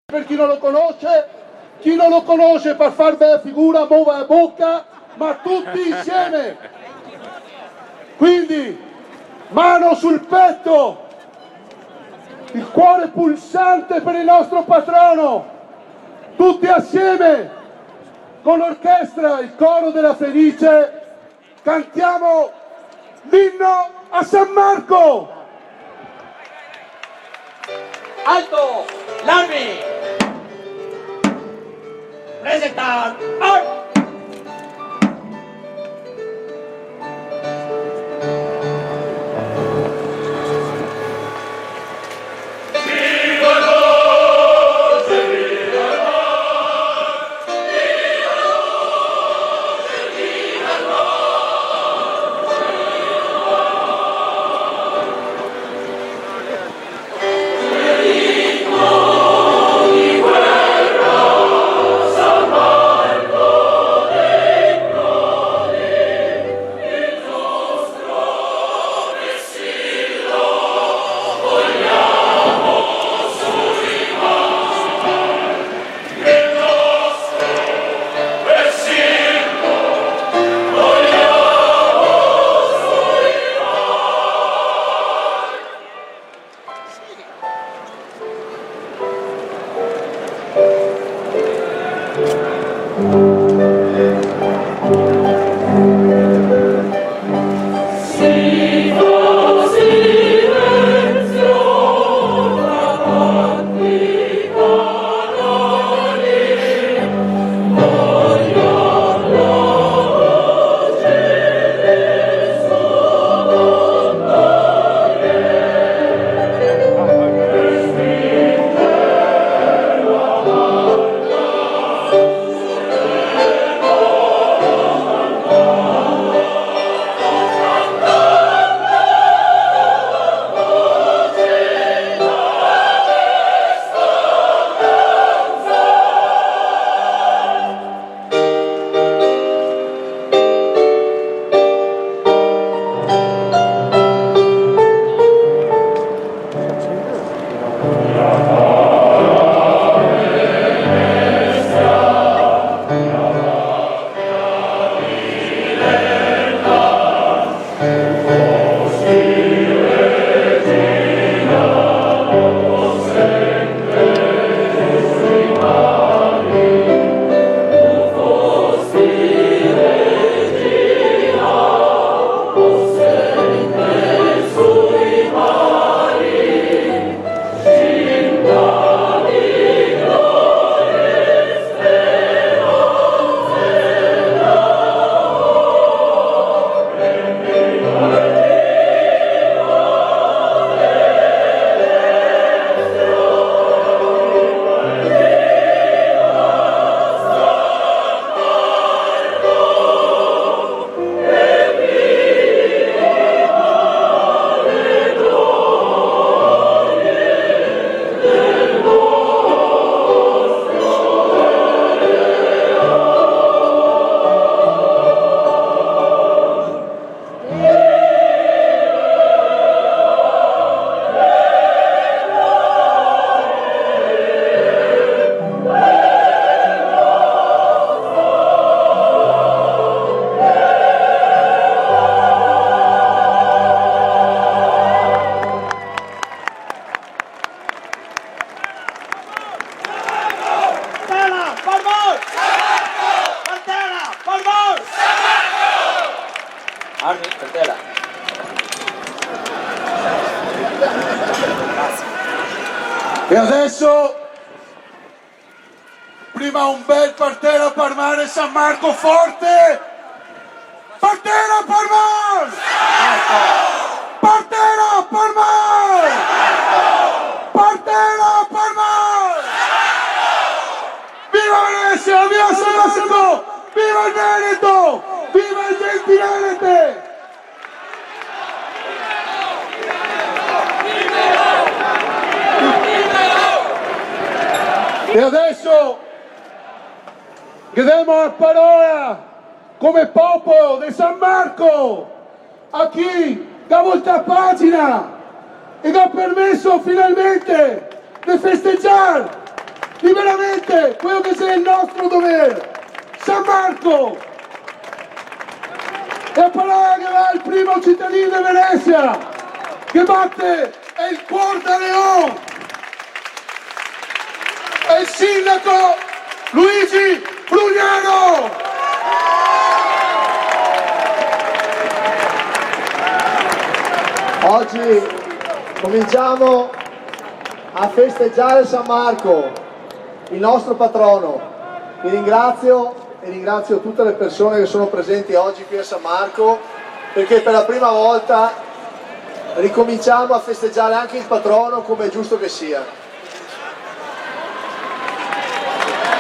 Per chi non lo conosce per far bella figura, muove la bocca, ma tutti insieme. Quindi, mano sul petto, il cuore pulsante per il nostro patrono, tutti assieme, con l'orchestra, il coro della Fenice, cantiamo l'inno a San Marco. Alto, Larvi, presentar, ¡ay! E adesso, prima un bel partera per mare San Marco forte! Partera per mare! Partera per mare! Partera per mare! Viva Venezia! Viva San Marco! Viva il Veneto! Viva il Gentilenete! E adesso chiediamo la parola come popolo di San Marco a chi da volta pagina e ha permesso finalmente di festeggiare quello che sia il nostro dovere. San Marco! E a parlare che va il primo cittadino di Venezia, che batte è il cuore da Leon! È il sindaco Luigi Brugnano! Oggi cominciamo a festeggiare San Marco, il nostro patrono. Vi ringrazio e ringrazio tutte le persone che sono presenti oggi qui a San Marco, perché per la prima volta ricominciamo a festeggiare anche il patrono come è giusto che sia.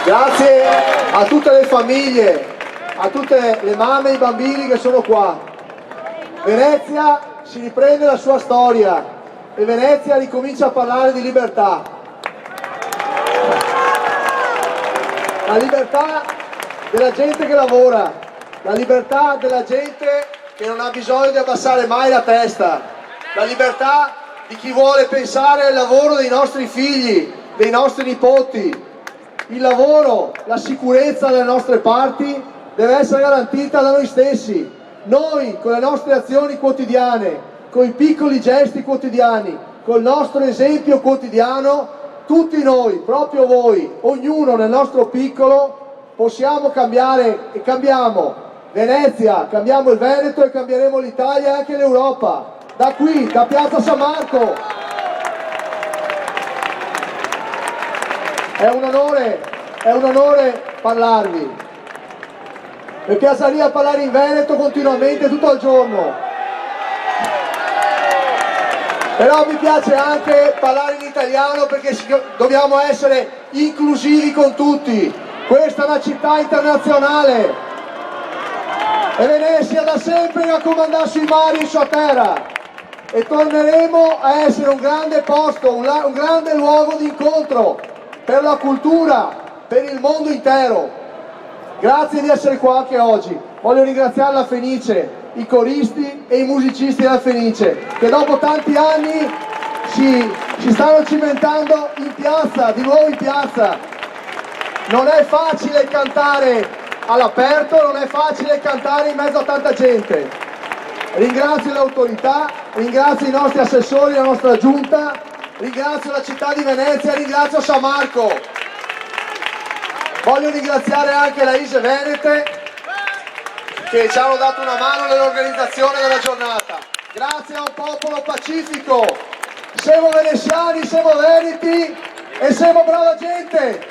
Grazie a tutte le famiglie, a tutte le mamme e i bambini che sono qua. Venezia si riprende la sua storia e Venezia ricomincia a parlare di libertà. La libertà della gente che lavora, la libertà della gente che non ha bisogno di abbassare mai la testa, la libertà di chi vuole pensare al lavoro dei nostri figli, dei nostri nipoti. Il lavoro, la sicurezza delle nostre parti deve essere garantita da noi stessi. Noi, con le nostre azioni quotidiane, con i piccoli gesti quotidiani, col nostro esempio quotidiano, tutti noi, proprio voi, ognuno nel nostro piccolo, possiamo cambiare e cambiamo Venezia, cambiamo il Veneto e cambieremo l'Italia e anche l'Europa. Da qui, da Piazza San Marco. È un onore parlarvi. Mi piacerebbe parlare in Veneto continuamente tutto il giorno, però mi piace anche parlare in italiano perché dobbiamo essere inclusivi con tutti. Questa è una città internazionale e Venezia da sempre raccomanda sui mari e sua terra e torneremo a essere un grande posto, un grande luogo di incontro per la cultura, per il mondo intero. Grazie di essere qua anche oggi. Voglio ringraziare la Fenice, i coristi e i musicisti della Fenice, che dopo tanti anni si stanno cimentando in piazza, di nuovo in piazza. Non è facile cantare all'aperto, non è facile cantare in mezzo a tanta gente. Ringrazio le autorità, ringrazio i nostri assessori, la nostra giunta, ringrazio la città di Venezia, ringrazio San Marco. Voglio ringraziare anche la ISE Venete che ci hanno dato una mano nell'organizzazione della giornata. Grazie a un popolo pacifico. Siamo veneziani, siamo veneti e siamo brava gente.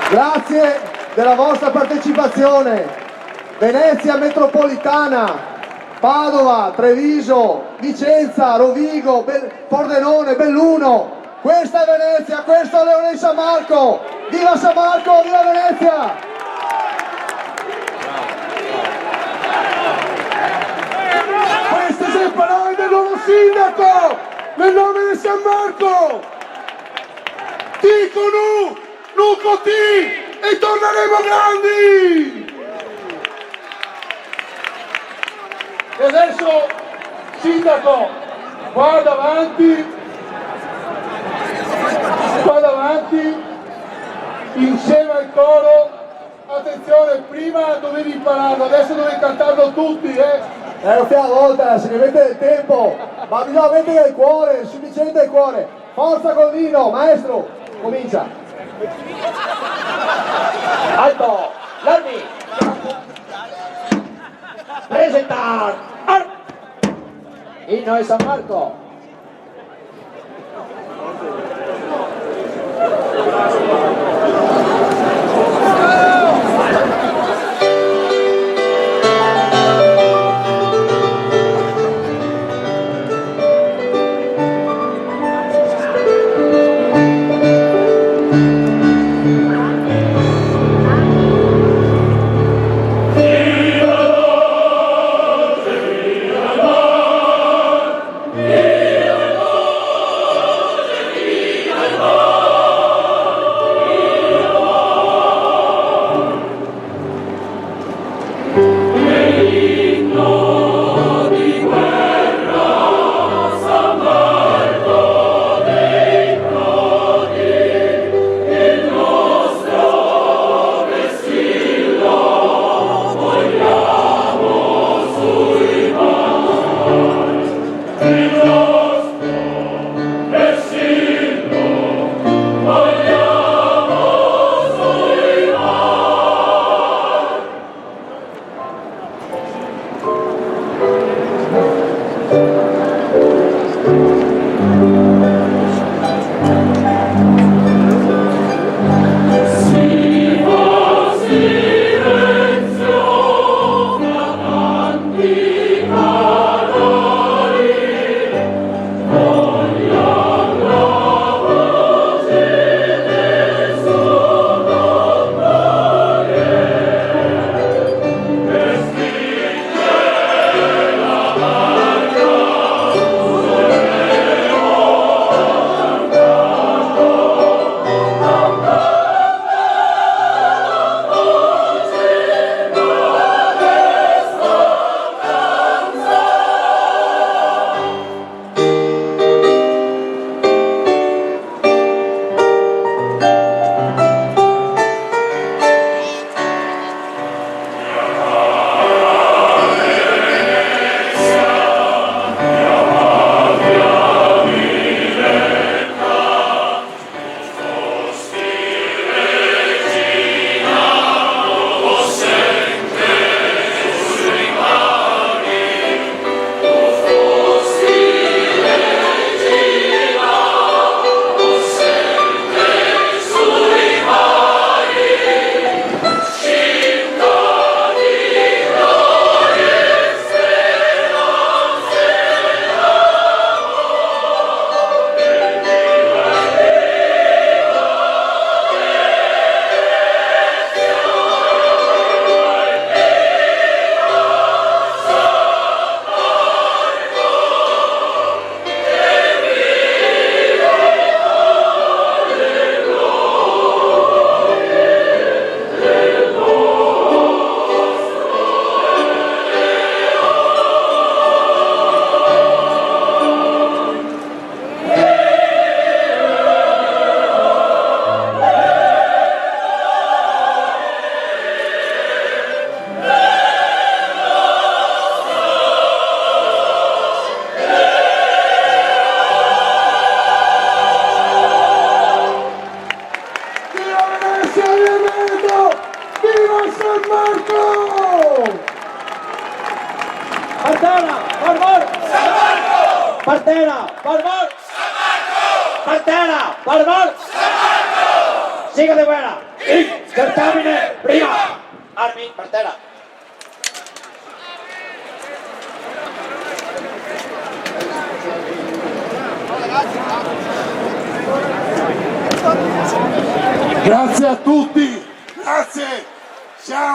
Grazie della vostra partecipazione. Venezia metropolitana, Padova, Treviso, Vicenza, Rovigo, Pordenone, Belluno. Questa è Venezia, questo è Leone di San Marco! Viva San Marco, viva Venezia! Queste sono le parole del nuovo sindaco, nel nome di San Marco! Dicono, Nuco T e torneremo grandi! E adesso, sindaco, guarda avanti, insieme al coro. Attenzione, prima dovevi impararlo, adesso dovevi cantarlo tutti, Una volta, se ne mette del tempo, ma bisogna mettere il cuore, sufficiente il cuore. Forza col vino, maestro, comincia. Alto, Larmi. Presentar. Inno de San Marco. Yeah. Marco! Partena, Barbor! San Marco! Partena, Barbor! San Marco! Partena, Barbor! San Marco! Siga de buena! Il termine prima! Armi, partena! Grazie a tutti, grazie. Siamo